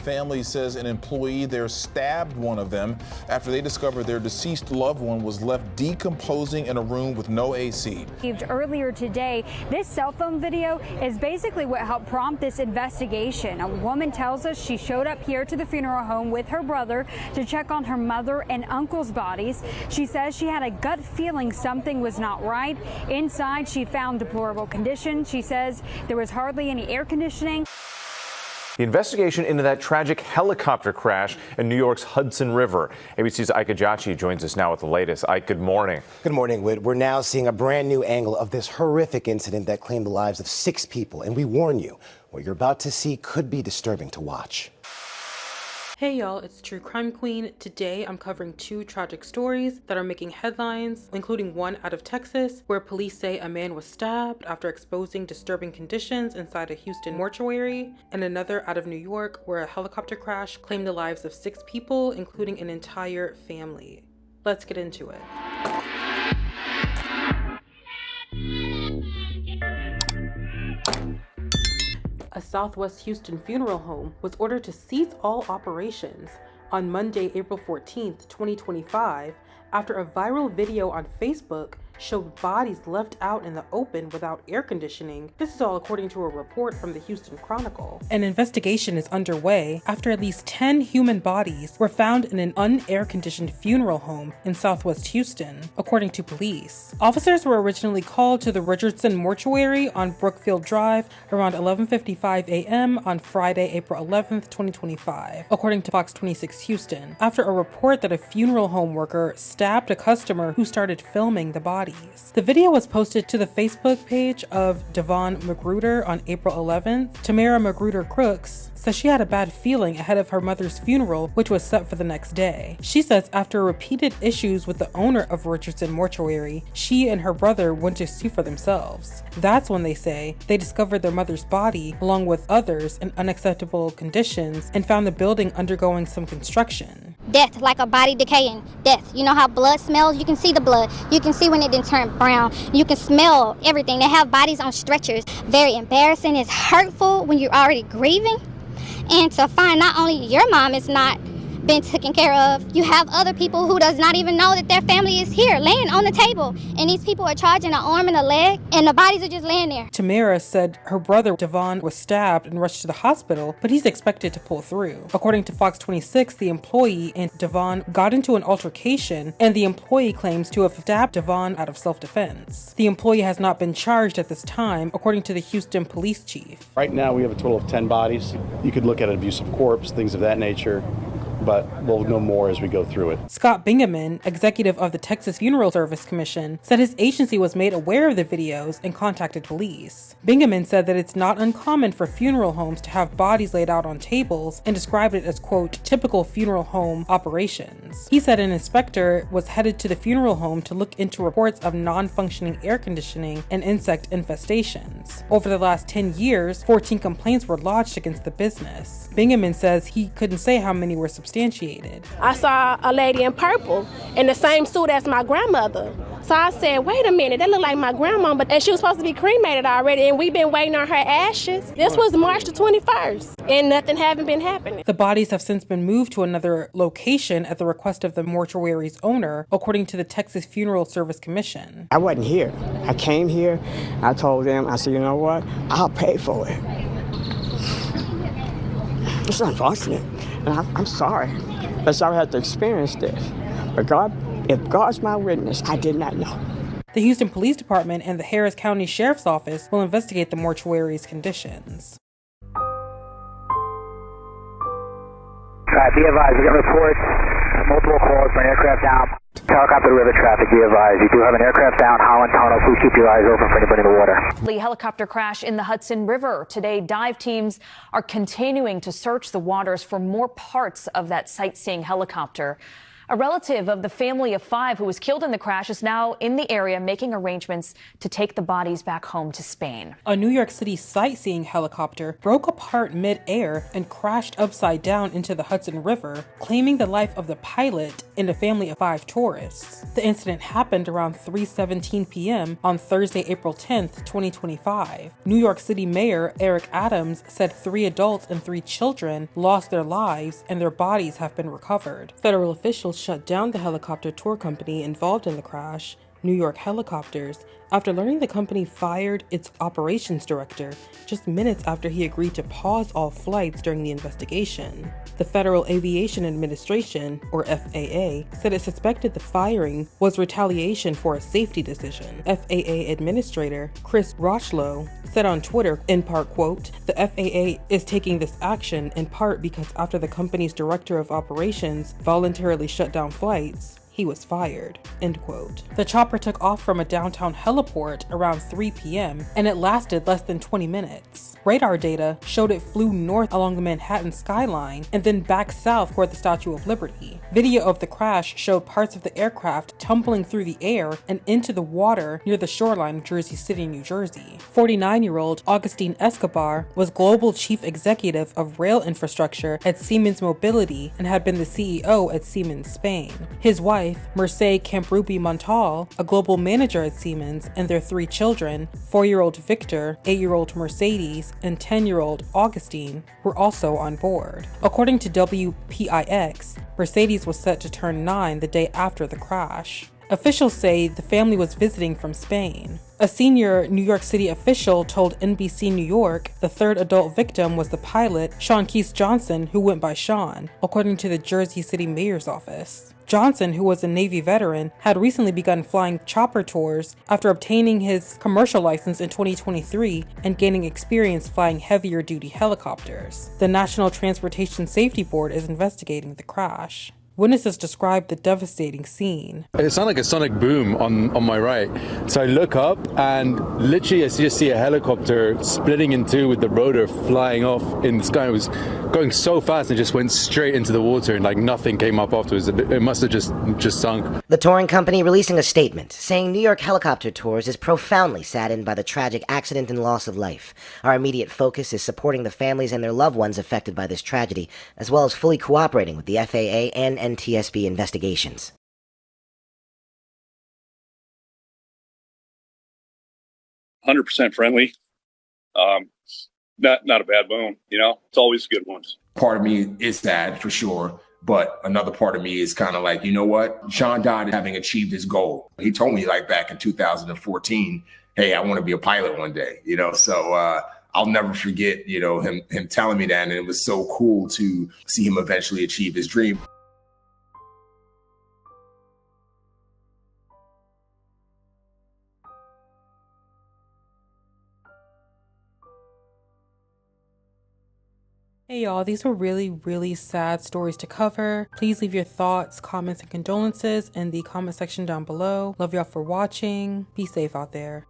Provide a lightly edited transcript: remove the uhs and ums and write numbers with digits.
family says an employee there stabbed one of them after they discovered their deceased loved one was left decomposing in a room with no AC. Earlier today, this cell phone video is basically what helped prompt this investigation. A woman tells us she showed up here to the funeral home with her brother to check on her mother and uncle's bodies. She says she had a gut feeling something was not right. Inside, she found deplorable condition. She says there was hardly any air conditioning. The investigation into that tragic helicopter crash in New York's Hudson River. ABC's Ike Ajachi joins us now with the latest. Ike, good morning. Good morning, Whit. We're now seeing a brand new angle of this horrific incident that claimed the lives of 6 people. And we warn you, what you're about to see could be disturbing to watch. Hey y'all, it's True Crime Queen. Today I'm covering 2 tragic stories that are making headlines, including one out of Texas where police say a man was stabbed after exposing disturbing conditions inside a Houston mortuary, and another out of New York where a helicopter crash claimed the lives of 6 people, including an entire family. Let's get into it. A Southwest Houston funeral home was ordered to cease all operations on Monday, April 14th, 2025, after a viral video on Facebook showed bodies left out in the open without air conditioning. This is all according to a report from the Houston Chronicle. An investigation is underway after at least 10 human bodies were found in an unair-conditioned funeral home in Southwest Houston, according to police. Officers were originally called to the Richardson Mortuary on Brookfield Drive around 11:55 a.m. on Friday, April 11th, 2025, according to Fox 26 Houston, after a report that a funeral home worker stabbed a customer who started filming the body. The video was posted to the Facebook page of Devon Magruder on April 11th. Tamara Magruder Crooks says she had a bad feeling ahead of her mother's funeral, which was set for the next day. She says after repeated issues with the owner of Richardson Mortuary, she and her brother went to sue for themselves. That's when they say they discovered their mother's body along with others in unacceptable conditions and found the building undergoing some construction. Death, like a body decaying. Death. You know how blood smells? You can see the blood. You can see when it didn't turn brown. You can smell everything. They have bodies on stretchers. Very embarrassing. It's hurtful when you're already grieving. And to find not only your mom is not been taken care of, you have other people who does not even know that their family is here laying on the table, and these people are charging an arm and a leg, and the bodies are just laying there. Tamara said her brother Devon was stabbed and rushed to the hospital, but he's expected to pull through. According to Fox 26, the employee and Devon got into an altercation, and the employee claims to have stabbed Devon out of self-defense. The employee has not been charged at this time, according to the Houston police chief. Right now we have a total of 10 bodies. You could look at an abusive corpse, things of that nature, but we'll know more as we go through it. Scott Bingaman, executive of the Texas Funeral Service Commission, said his agency was made aware of the videos and contacted police. Bingaman said that it's not uncommon for funeral homes to have bodies laid out on tables and described it as, quote, typical funeral home operations. He said an inspector was headed to the funeral home to look into reports of non-functioning air conditioning and insect infestations. Over the last 10 years, 14 complaints were lodged against the business. Bingaman says he couldn't say how many were substantiated. I saw a lady in purple in the same suit as my grandmother. So I said, wait a minute, that looked like my grandma, and she was supposed to be cremated already, and we've been waiting on her ashes. This was March the 21st, and nothing haven't been happening. The bodies have since been moved to another location at the request of the mortuary's owner, according to the Texas Funeral Service Commission. I wasn't here. I came here, I told them, I said, you know what, I'll pay for it. It's unfortunate, and I'm sorry. I'm sorry I had to experience this. But God, if God's my witness, I did not know. The Houston Police Department and the Harris County Sheriff's Office will investigate the mortuary's conditions. Be advised, we got reports, multiple calls for an aircraft down. Helicopter river traffic, be advised. You do have an aircraft down, Holland Tunnel. Please keep your eyes open for anybody in the water. The helicopter crash in the Hudson River. Today, dive teams are continuing to search the waters for more parts of that sightseeing helicopter. A relative of the family of 5 who was killed in the crash is now in the area making arrangements to take the bodies back home to Spain. A New York City sightseeing helicopter broke apart mid-air and crashed upside down into the Hudson River, claiming the life of the pilot and a family of 5 tourists. The incident happened around 3:17 p.m. on Thursday, April 10th, 2025. New York City Mayor Eric Adams said 3 adults and 3 children lost their lives and their bodies have been recovered. Federal officials shut down the helicopter tour company involved in the crash, New York Helicopters, after learning the company fired its operations director just minutes after he agreed to pause all flights during the investigation. The Federal Aviation Administration, or FAA, said it suspected the firing was retaliation for a safety decision. FAA Administrator Chris Rochlow said on Twitter, in part, quote, "The FAA is taking this action in part because after the company's director of operations voluntarily shut down flights, he was fired," end quote. The chopper took off from a downtown heliport around 3 p.m. and it lasted less than 20 minutes. Radar data showed it flew north along the Manhattan skyline and then back south toward the Statue of Liberty. Video of the crash showed parts of the aircraft tumbling through the air and into the water near the shoreline of Jersey City, New Jersey. 49-year-old Augustine Escobar was global chief executive of rail infrastructure at Siemens Mobility and had been the CEO at Siemens Spain. His wife, Mercedes Camprubi Montal, a global manager at Siemens, and their 3 children, 4-year-old Victor, 8-year-old Mercedes, and 10-year-old Augustine, were also on board. According to WPIX, Mercedes was set to turn 9 the day after the crash. Officials say the family was visiting from Spain. A senior New York City official told NBC New York the 3rd adult victim was the pilot, Sean Keith Johnson, who went by Sean, according to the Jersey City Mayor's office. Johnson, who was a Navy veteran, had recently begun flying chopper tours after obtaining his commercial license in 2023 and gaining experience flying heavier duty helicopters. The National Transportation Safety Board is investigating the crash. Witnesses described the devastating scene. It sounded like a sonic boom on my right. So I look up and literally I just see a helicopter splitting in 2 with the rotor flying off in the sky. It was going so fast and just went straight into the water and like nothing came up afterwards. It must have just sunk. The touring company releasing a statement saying New York Helicopter Tours is profoundly saddened by the tragic accident and loss of life. Our immediate focus is supporting the families and their loved ones affected by this tragedy, as well as fully cooperating with the FAA and NTSB investigations. %100% friendly. Not a bad bone, you know. It's always good ones. Part of me is sad for sure, but another part of me is kind of like, you know what? Sean died having achieved his goal. He told me like back in 2014, hey, I want to be a pilot one day, you know. So I'll never forget, you know, him telling me that, and it was so cool to see him eventually achieve his dream. Hey y'all, these were really sad stories to cover. Please leave your thoughts, comments, and condolences in the comment section down below. Love y'all for watching. Be safe out there.